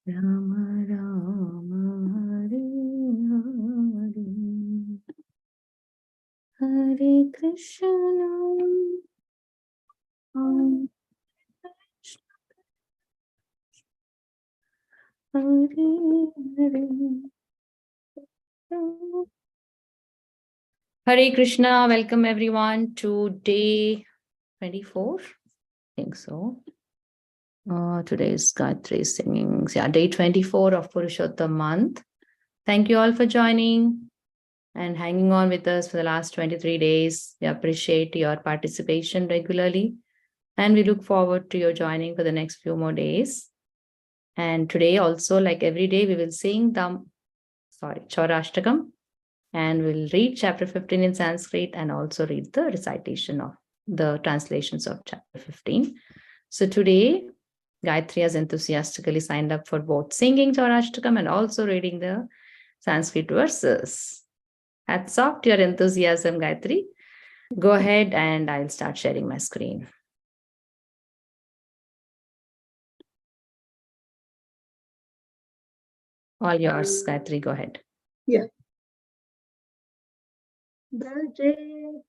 Rama Rama Hare Hare Hare Krishna Hare Hare Hare Krishna. Welcome everyone to day 24. I think so. Today's Gayatri singing. Yeah, day 24 of Purushottama month. Thank you all for joining and hanging on with us for the last 23 days. We appreciate your participation regularly. And we look forward to your joining for the next few more days. And today also, like every day, we will sing Chaurashtakam. And we'll read chapter 15 in Sanskrit and also read the recitation of the translations of chapter 15. So today, Gayatri has enthusiastically signed up for both singing Chaurashtakam and also reading the Sanskrit verses. Hats off to your enthusiasm, Gayatri. Go ahead and I'll start sharing my screen. All yours, Gayatri, go ahead. Yeah. Bhaje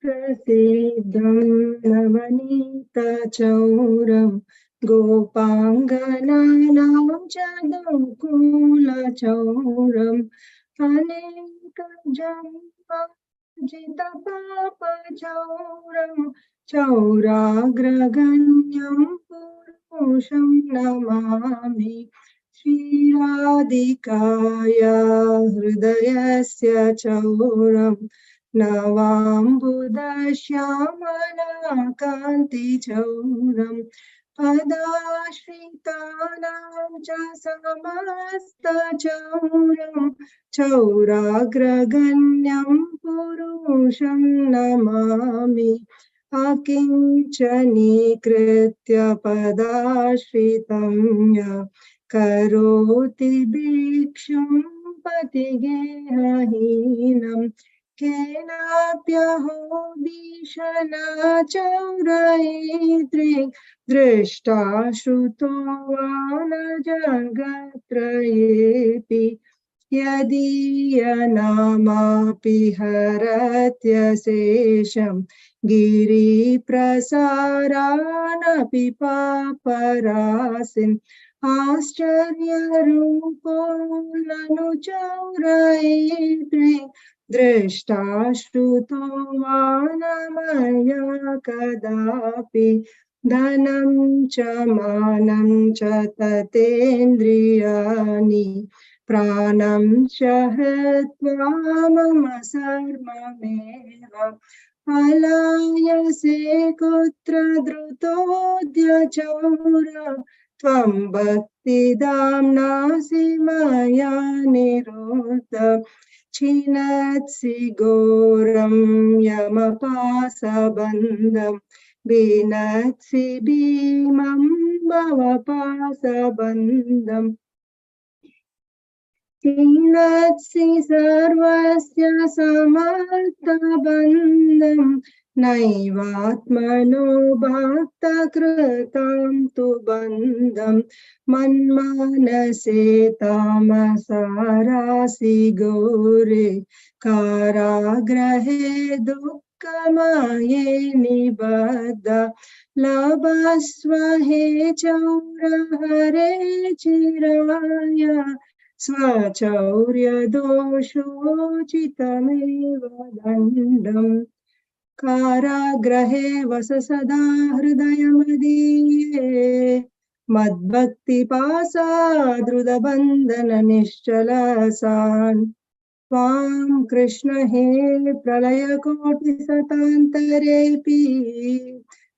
prasidham navanita chauram gopangananam chadukula chauram aneka jamba jita papa chauram chauragraganyam purusham namami Shri Radhikaya Hridayasya Chauram Navambudashyamana Kanti Chauram Padashritanam cha samasta chauram Chauragraganyam purusham namami Akinchani kritya padashritamya Karoti bhiksham patigehahinam Kenapyaho dishana chauraitrik Drishta shruto vana jagatrayepi Yadiyanamapi haratya sesham Giri prasaranapi paparasim Ascharya rupo nanu chauraitri Drishta shruto vanamaya kadapi Dhanam cha manam cha tatendriyani Pranam cha hritva mama sarmameva Alayase kutra drutodya chaura Tvam bhakti damnasi maya nirodha Chinatsi goram yamapasa bandham Binatsi bhimam bhavapasa bandham Chinatsi sarvasya samartha bandham Naivatmano bhakta kritam tu bandham Manmanase tamasarasi gore Karagrahe dukkamaye nibadha Labasvahe chaurahare chiraya Svachaurya doshochitameva dandam Karagrahe vasasada hridayamadiye Madbhakti pasa drudabandhana nishchalasan Tvam Krishna he pralaya koti satantarepi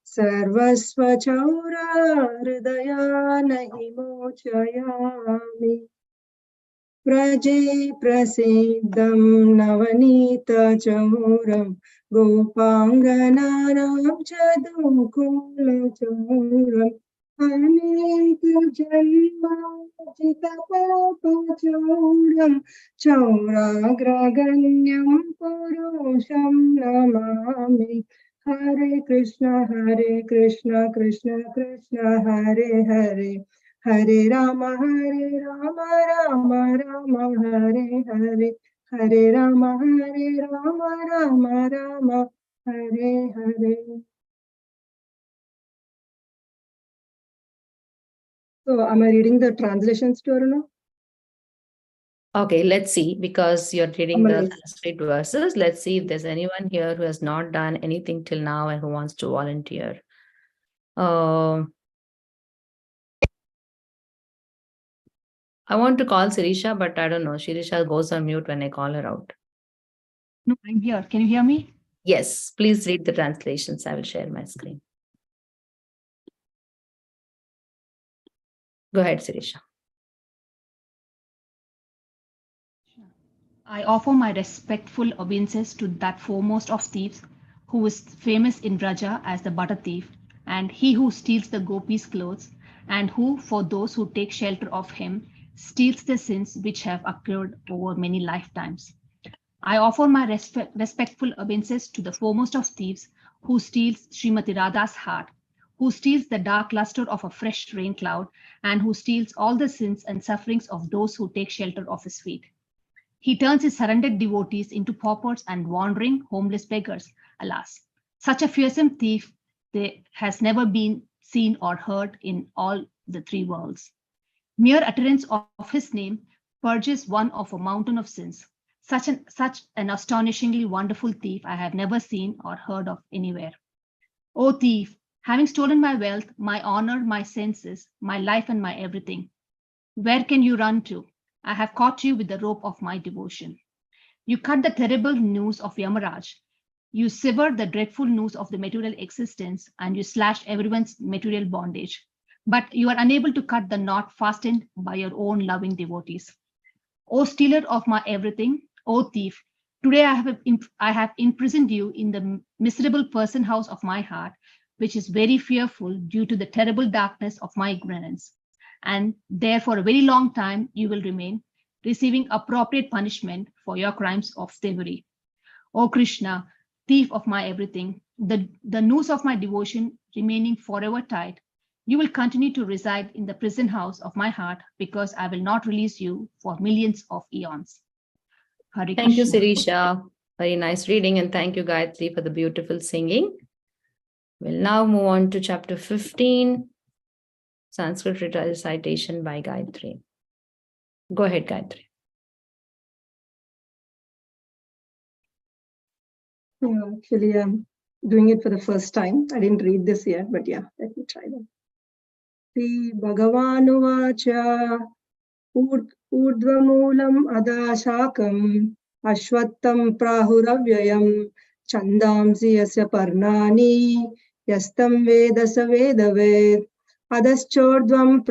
Sarvasva chaura hridayana himochayami Praje prasidham navanita chauram Gopangananam chadukula chauram Aneka janma jita papa chauram Chauragraganyam purusham namami Hare Krishna Krishna Krishna Hare Hare Hare Rama, Rama Rama, Hare Hare, Hare Rama, Rama Rama, Hare Hare. So, am I reading the translations to Aruna? Okay, let's see, because you're reading the Summarize. Sanskrit verses. Let's see if there's anyone here who has not done anything till now and who wants to volunteer. I want to call Sirisha, but I don't know. Sirisha goes on mute when I call her out. No, I'm here. Can you hear me? Yes, please read the translations. I will share my screen. Go ahead, Sirisha. I offer my respectful obeisances to that foremost of thieves, who is famous in Braja as the butter thief, and he who steals the gopis' clothes, and who, for those who take shelter of him, steals the sins which have occurred over many lifetimes. I offer my respectful obeisances to the foremost of thieves, who steals Srimati Radha's heart, who steals the dark luster of a fresh rain cloud, and who steals all the sins and sufferings of those who take shelter of his feet. He turns his surrendered devotees into paupers and wandering, homeless beggars. Alas, such a fearsome thief there has never been seen or heard in all the three worlds. Mere utterance of his name purges one of a mountain of sins. Such an astonishingly wonderful thief I have never seen or heard of anywhere. O thief, having stolen my wealth, my honor, my senses, my life, and my everything, where can you run to? I have caught you with the rope of my devotion. You cut the terrible noose of Yamaraj. You sever the dreadful noose of the material existence, and you slash everyone's material bondage. But you are unable to cut the knot fastened by your own loving devotees. O stealer of my everything, O thief, today I have imprisoned you in the miserable person house of my heart, which is very fearful due to the terrible darkness of my ignorance. And there for a very long time you will remain, receiving appropriate punishment for your crimes of thievery. O Krishna, thief of my everything, the noose of my devotion remaining forever tied, you will continue to reside in the prison house of my heart, because I will not release you for millions of eons. Hare Thank you, Krishna. Sirisha. Very nice reading, and thank you, Gayatri, for the beautiful singing. We'll now move on to chapter 15, Sanskrit recitation by Gayatri. Go ahead, Gayatri. Yeah, actually, I'm doing it for the first time. I didn't read this yet, but yeah, let me try that. Sri Bhagavanuvacha Urdhvamulam Adashakam Ashwattam Prahuravyayam Chandamsi Yasya Parnani Yastam Vedasa Vedaved Adaschordvam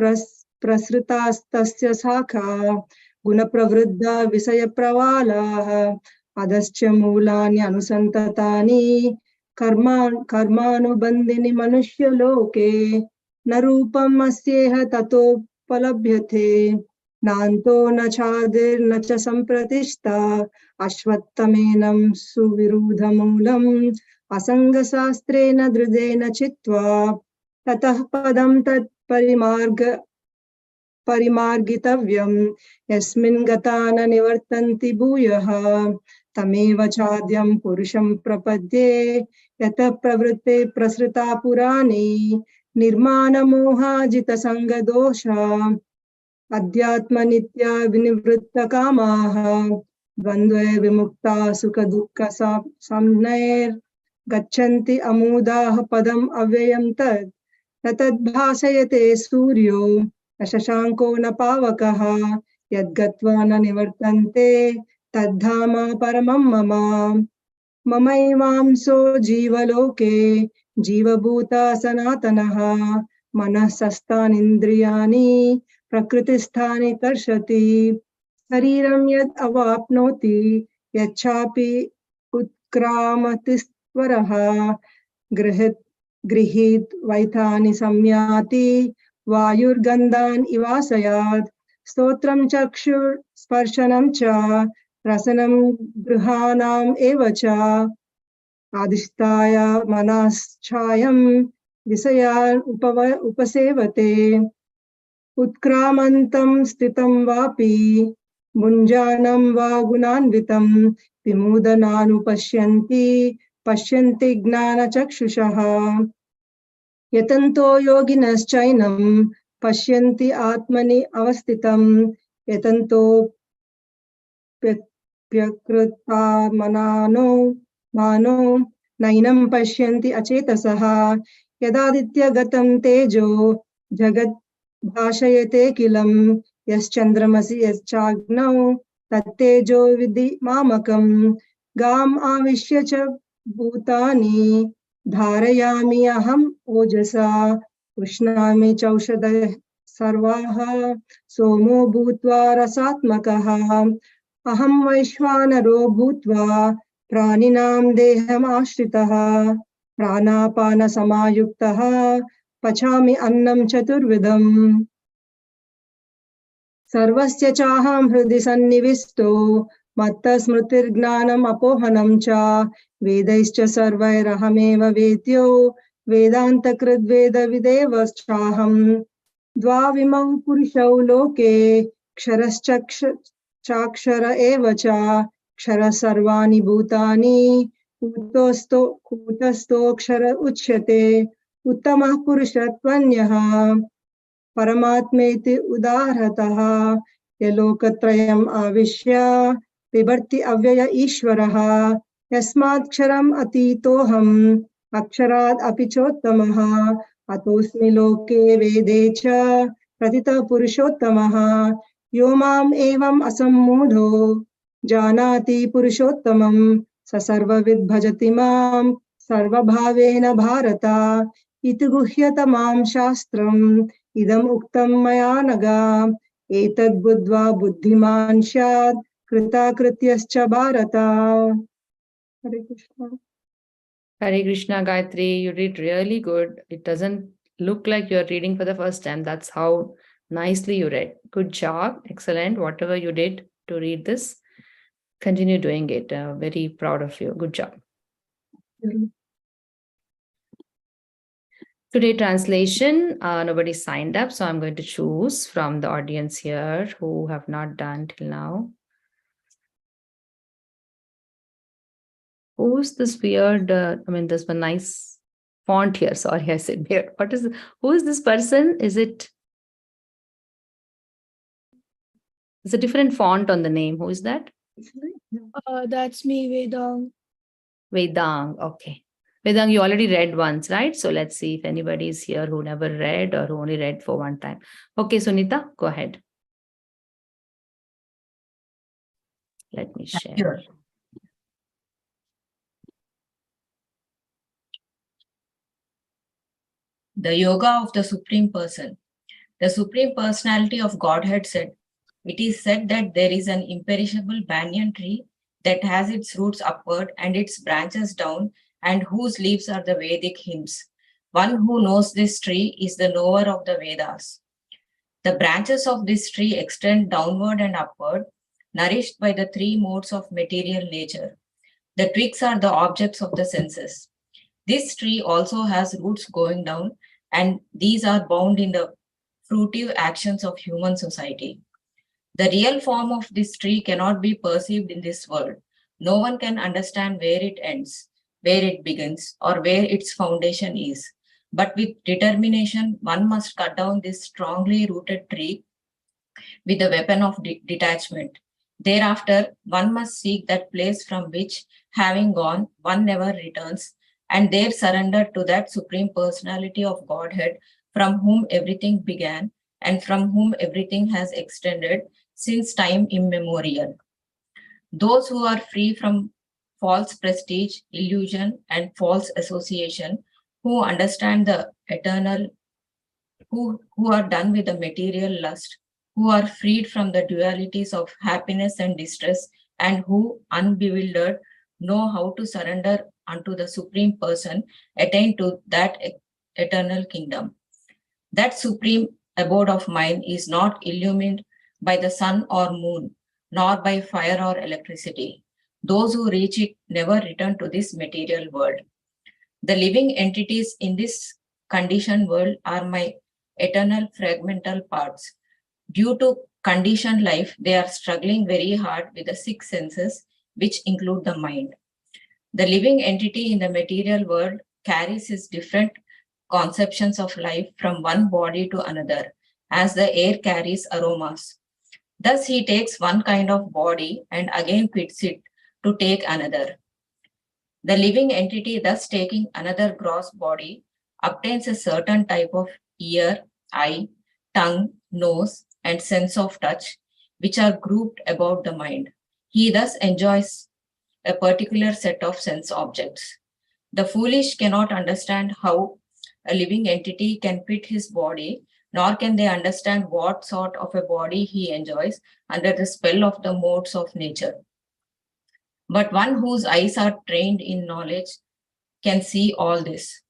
Prasritastasya Sakha Gunapravruddha Visaya Pravalaha Adascha Mulani Anusantatani Karmanubandini Manushya Loke Narupam Asyeha Tato Palabhyate Nanto na chadir na cha sampratishta ashvattamenam suvirudhamulam asanga sastrena drudena chitva tatah padam tat parimargitavyam yasmin gatana nivartanti bhuyaha tameva chadyam purusham prapadye yata pravritte prasrita purani nirmana moha jita sanga dosha Adhyatma nitya vinivritta kamaha dvandve vimukta sukha dukkha samnair gachanti amudah padam avyayam tad natad bhasayate suryo ashashanko na pavakaha yadgatva na nivartante tadhama paramam mama mamaivamso jivaloke jivabhuta sanatanaha manasastanindriyani प्रकृतिस्थाने कर्षति शरीरं यद् अवाप्नोति यच्छापि उत्क्रामतिस्वरः गृहीत वैथानि संयाति वायुर्गन्धान् इवासयात् स्तोत्रं चक्षुस्पर्शनं च रसनं गृहाणाम् एव च आदिष्टाय मनश्चायं विषयान् उपसेवते उत्क्रामन्तं स्थितं वापि भुञ्जानं वा गुणान्वितं विमूढनानुपश्यन्ति पश्यन्ति ज्ञानचक्षुषः यतन्तो योगिनश्चैनं पश्यन्ति आत्मनि अवस्थितं यतन्तो व्यकृता मानो नैनं पश्यन्ति अचेतसः यदादित्यगतं तेजो जगत् भाषयते किलं यश्चन्द्रमसि यश्चाग्नौ तत्तेजो विद्धि मामकं गाम् आविश्य च भूतानि धारयामि अहम् ओजसा उष्णामि चौषधयः सर्वाः सोमो भूत्वा रसात्मकः अहं वैश्वानरो भूत्वा प्राणिनां देहमाश्रितः प्राणापानसमायुक्तः पचामि अन्नं चतुर्विधम् सर्वस्य चाहं हृदि सन्निविष्टो मत्तस्मृतिर्ज्ञानम् अपोहनं च वेदैश्च सर्वैरहमेव वेद्यो वेदान्तकृद्वेदविदेवश्चाहम् द्वाविमौ पुरुषौ लोके क्षरश्चाक्षर एव च क्षरः सर्वाणि भूतानि कूटस्थोऽक्षर उच्यते उत्तमः पुरुषत्वन्यः परमात्मेति उदाहरतः यलोकत्रयम् आविश्य बिभर्ति अव्यय ईश्वरः यस्मात्क्षरम् अतीतोऽहम् अक्षरात् अपि चोत्तमः अतोऽस्मि लोके वेदे च प्रतितः पुरुषोत्तमः यो माम् एवम् असम्मूढो जानाति पुरुषोत्तमम् स सर्वविद् भजति माम् सर्वभावेन भारत इति गुह्यतमां शास्त्रम् इदम् उक्तं मया नघ एतद् बुद्ध्वा बुद्धिमान् स्यात् कृताकृत्यश्च भारत हरे Krishna Hare Krishna, Gayatri, you did really good. It doesn't look like you're reading for the first time. That's how nicely you read. Good job. Excellent. Whatever you did to read this, continue doing it. Very proud of you. Good job. Today translation, nobody signed up, so I'm going to choose from the audience here who have not done till now. Who's this weird, there's a nice font here. Sorry, I said weird. Who is this person? It's a different font on the name. Who is that? That's me, Vedang. Vedang, okay. Vedang, you already read once, right? So let's see if anybody is here who never read or who only read for one time. Okay, Sunita, go ahead. Let me share. Sure. The Yoga of the Supreme Person. The Supreme Personality of Godhead said, "It is said that there is an imperishable banyan tree that has its roots upward and its branches down, and whose leaves are the Vedic hymns. One who knows this tree is the knower of the Vedas. The branches of this tree extend downward and upward, nourished by the three modes of material nature. The twigs are the objects of the senses. This tree also has roots going down, and these are bound in the fruitive actions of human society. The real form of this tree cannot be perceived in this world. No one can understand where it ends, where it begins, or where its foundation is. But with determination, one must cut down this strongly rooted tree with the weapon of detachment. Thereafter, one must seek that place from which, having gone, one never returns, and there surrender to that Supreme Personality of Godhead from whom everything began and from whom everything has extended since time immemorial. Those who are free from false prestige, illusion, and false association, who understand the eternal, who are done with the material lust, who are freed from the dualities of happiness and distress, and who, unbewildered, know how to surrender unto the Supreme Person, attain to that eternal kingdom. That supreme abode of mine is not illumined by the sun or moon, nor by fire or electricity. Those who reach it never return to this material world. The living entities in this conditioned world are my eternal fragmental parts. Due to conditioned life, they are struggling very hard with the six senses, which include the mind. The living entity in the material world carries his different conceptions of life from one body to another, as the air carries aromas. Thus, he takes one kind of body and again quits it to take another. The living entity, thus taking another gross body, obtains a certain type of ear, eye, tongue, nose, and sense of touch, which are grouped about the mind. He thus enjoys a particular set of sense objects. The foolish cannot understand how a living entity can fit his body, nor can they understand what sort of a body he enjoys under the spell of the modes of nature. But one whose eyes are trained in knowledge can see all this.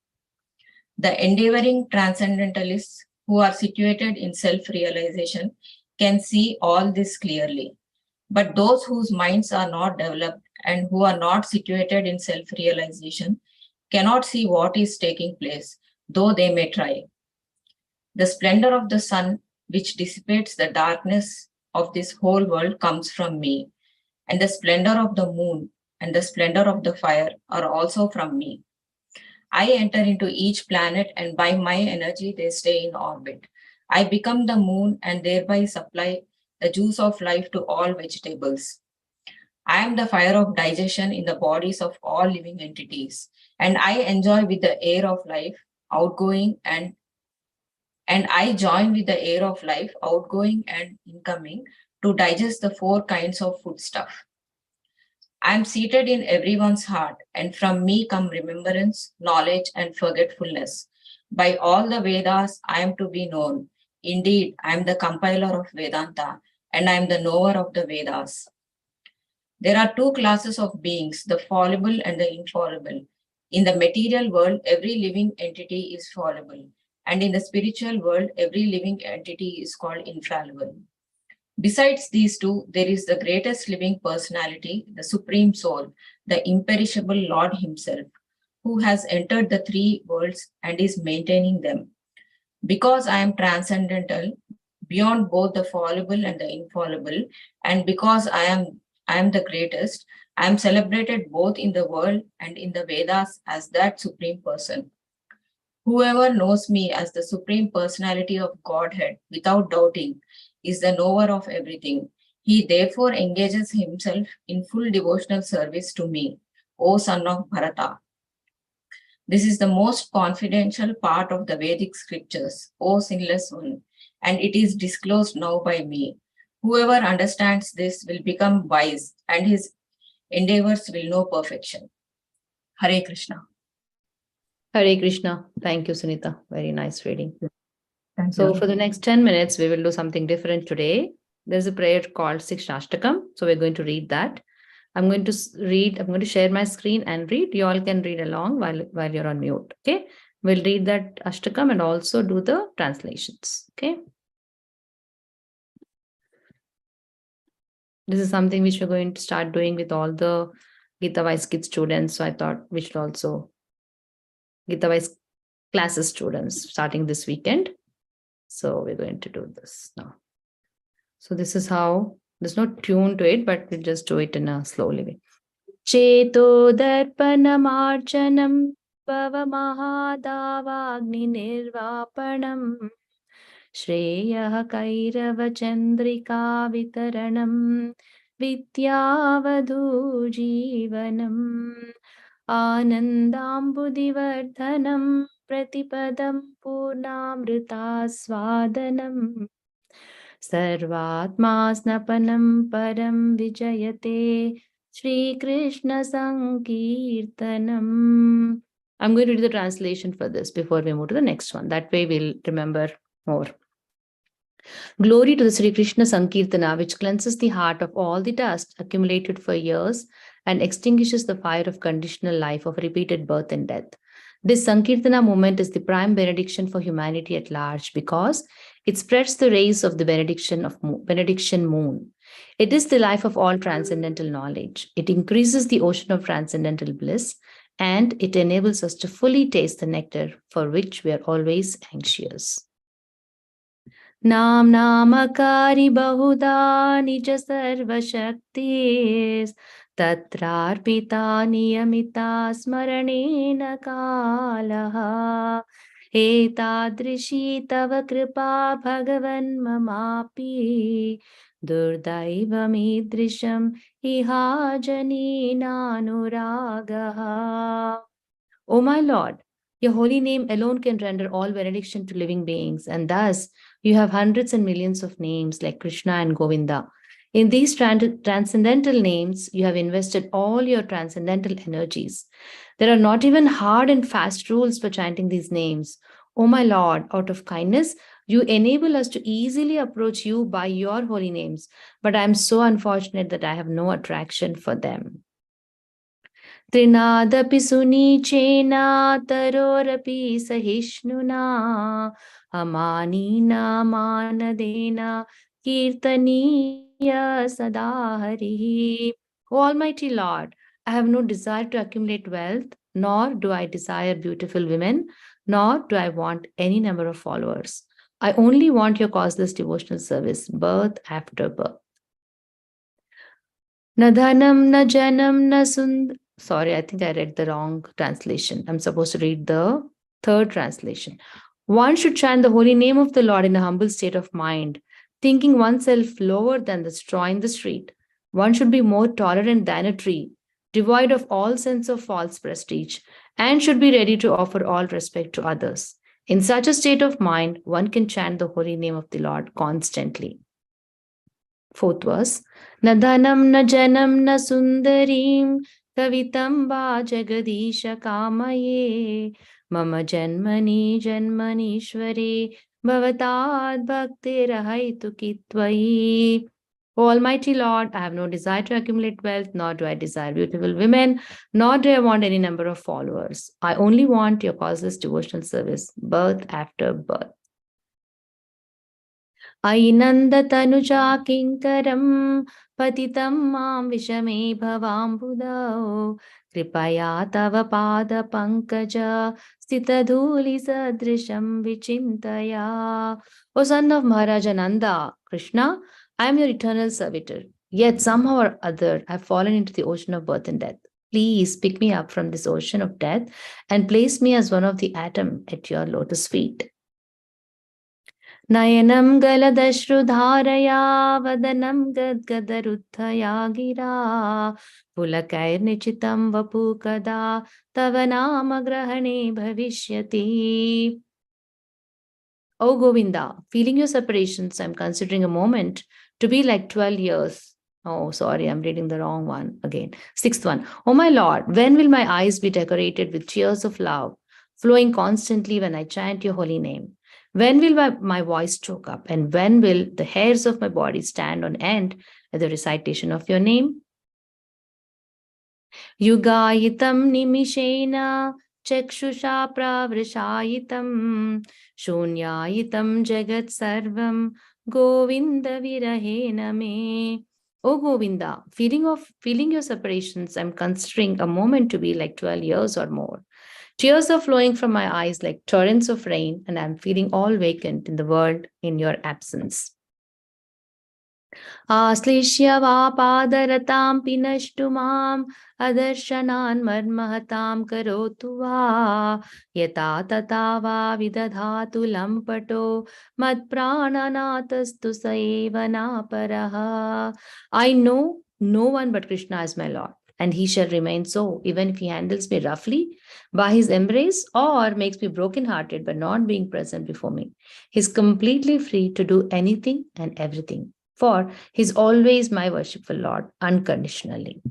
The endeavoring transcendentalists who are situated in self-realization can see all this clearly. But those whose minds are not developed and who are not situated in self-realization cannot see what is taking place, though they may try. The splendor of the sun, which dissipates the darkness of this whole world, comes from me, and the splendor of the moon and the splendor of the fire are also from me. I enter into each planet, and by my energy they stay in orbit. I become the moon and thereby supply the juice of life to all vegetables. I am the fire of digestion in the bodies of all living entities, and I enjoy with the air of life outgoing and I join with the air of life outgoing and incoming to digest the four kinds of foodstuff. I am seated in everyone's heart, and from me come remembrance, knowledge, and forgetfulness. By all the Vedas, I am to be known. Indeed, I am the compiler of Vedanta, and I am the knower of the Vedas. There are two classes of beings, the fallible and the infallible. In the material world, every living entity is fallible, and in the spiritual world, every living entity is called infallible. Besides these two, there is the greatest living personality, the Supreme Soul, the imperishable Lord Himself, who has entered the three worlds and is maintaining them. Because I am transcendental, beyond both the fallible and the infallible, and because I am the greatest, I am celebrated both in the world and in the Vedas as that Supreme Person. Whoever knows me as the Supreme Personality of Godhead without doubting is the knower of everything. He therefore engages himself in full devotional service to me, O son of Bharata. This is the most confidential part of the Vedic scriptures, O sinless one, and it is disclosed now by me. Whoever understands this will become wise, and his endeavors will know perfection. Hare Krishna. Hare Krishna. Thank you, Sunita. Very nice reading. Thank So you. for the next 10 minutes, we will do something different today. There's a prayer called Sikshashtakam. So we're going to read that. I'm going to share my screen and read. You all can read along while you're on mute. Okay. We'll read that Ashtakam and also do the translations. Okay. This is something which we're going to start doing with all the GitaWise Kids students. So I thought we should also GitaWise classes students starting this weekend. So we're going to do this now. So this is how, there's no tune to it, but we'll just do it in a slowly way. Cheto darpanam archanam pavamahadavagni nirvapanam Shreyah kairava chandrika vitaranam vidyavadhu jivanam Anandambudivardhanam Pratipadam Purnamrita Swadanam Sarvatma Snapanam Param Vijayate Shri Krishna Sankirtanam. I'm going to do the translation for this before we move to the next one. That way we'll remember more. Glory to the Sri Krishna Sankirtana, which cleanses the heart of all the dust accumulated for years and extinguishes the fire of conditional life of repeated birth and death. This Sankirtana movement is the prime benediction for humanity at large because it spreads the rays of the benediction moon. It is the life of all transcendental knowledge. It increases the ocean of transcendental bliss, and it enables us to fully taste the nectar for which we are always anxious. नामकारी बहुधा निज सर्वशक्तिस् तत्रार्पिता नियमिता स्मरणेन कालः एतादृशी तव कृपा भगवन् ममापि दुर्दैवमीदृशम् इहा जनीनानुरागः. O my Lord, your holy name alone can render all benediction to living beings, and thus you have hundreds and millions of names like Krishna and Govinda. In these transcendental names, you have invested all your transcendental energies. There are not even hard and fast rules for chanting these names. O my Lord, out of kindness, you enable us to easily approach you by your holy names, but I am so unfortunate that I have no attraction for them. त्रिनादपि सुनीचेन तरोरपि सहिष्णुना अमानीना मानदेन कीर्तनीय सदा हरिः. O Almighty Lord, I have no desire to accumulate wealth, nor do I desire beautiful women, nor do I want any number of followers. I only want your causeless devotional service, birth after birth. Na dhanam, na janam, na sund. Sorry, I think I read the wrong translation. I'm supposed to read the third translation. One should chant the holy name of the Lord in a humble state of mind, thinking oneself lower than the straw in the street. One should be more tolerant than a tree, devoid of all sense of false prestige, and should be ready to offer all respect to others. In such a state of mind, one can chant the holy name of the Lord constantly. Fourth verse. Na dhanam, na janam, na sundarim, kavitam va jagadisha kamaye, mama janmani janmanishware, bhavatad bhaktirahaitu kitvayi. O Almighty Lord, I have no desire to accumulate wealth, nor do I desire beautiful women, nor do I want any number of followers. I only want your causeless devotional service, birth after birth. ऐनन्दतनुजा किङ्करं पतितं मां विषमे भवाम्बुधौ कृपया तव पादपङ्कज स्थितधूलिसदृशं विचिन्तया. O son of Maharaja Nanda, Krishna, I am your eternal servitor. Yet somehow or other I have fallen into the ocean of birth and death. Please pick me up from this ocean of death and place me as one of the atom at your lotus feet. नयनं गलदश्रुधारया वदनं गद्गदरुत्थया गिरा पुलकैर्निचितं वपु कदा तव नाम ग्रहणे भविष्यति. O Govinda, feeling your separations, I'm considering a moment to be like 12 years. Oh, sorry, I'm reading the wrong one again. Sixth one. Oh my Lord, when will my eyes be decorated with tears of love, flowing constantly when I chant your holy name? When will my voice choke up? And when will the hairs of my body stand on end at the recitation of your name? Yugayitam nimishena chakshusha pravrishayitam shunyayitam jagat sarvam govinda virahena me. O Govinda, feeling your separations, I'm considering a moment to be like 12 years or more. Tears are flowing from my eyes like torrents of rain, and I'm feeling all vacant in the world in your absence. Aslishya va padaratam pinashtu mam adarshanan marmahatam karotu va yata tata va vidadhatu lampato mad prananatastu saeva naparaha. I know no one but Krishna is my Lord, and he shall remain so, even if he handles me roughly by his embrace or makes me broken-hearted by not being present before me. He's completely free to do anything and everything, for he's always my worshipful Lord, unconditionally.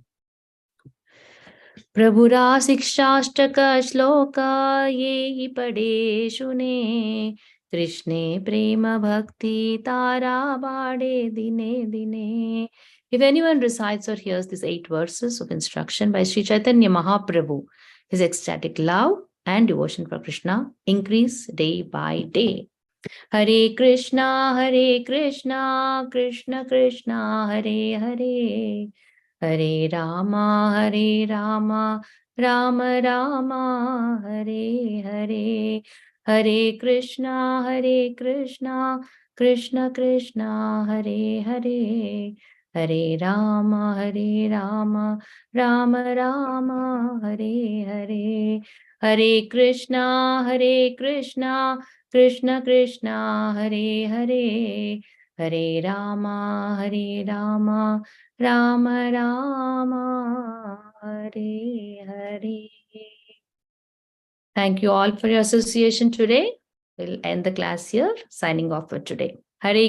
Prabhura Sikshashtaka Shloka Yehi Pade Shune Krishne Prema Bhakti Tara Bade Dine Dine. If anyone recites or hears these 8 verses of instruction by Sri Chaitanya Mahaprabhu, his ecstatic love and devotion for Krishna increase day by day. Hare Krishna, Krishna Krishna, Hare Hare, Hare Rama, Rama Rama, Hare Hare, Hare Krishna, Krishna Krishna Krishna Hare Hare, Hare Rama Rama Rama Hare Hare, Hare Krishna Krishna Krishna Hare Hare, Hare Rama Rama Rama Hare Hare. Thank you all for your association today. We'll end the class here. Signing off for today. Hare